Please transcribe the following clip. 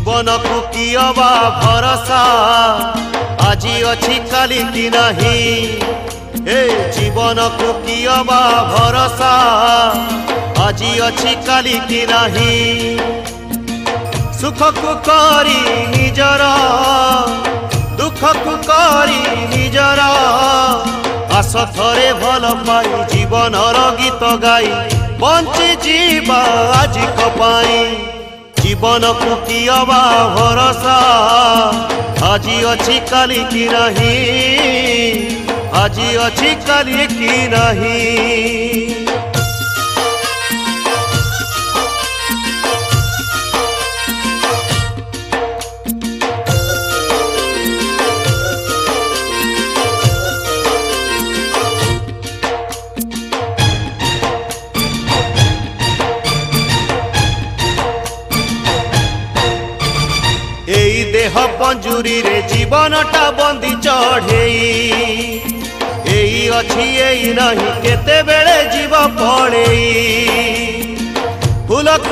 जीवन को कियबा भरोसा आजी अच्छी काली की नहीं। ए जीवन को कियबा भरोसा आजी अच्छी काली की नहीं। सुख को करी निजर दुख को करी निजर आस थरे भल पाई जीवन गीत गाई बंची जीवा आज कपाई। जीवन को कियबा भरोसा आजी अच्छी काली की नहीं। आजी अच्छी काली की नहीं। देह पंजुरी रे जीवनटा बंदी चढ़े यही अच्छी यही नहीं केते बेले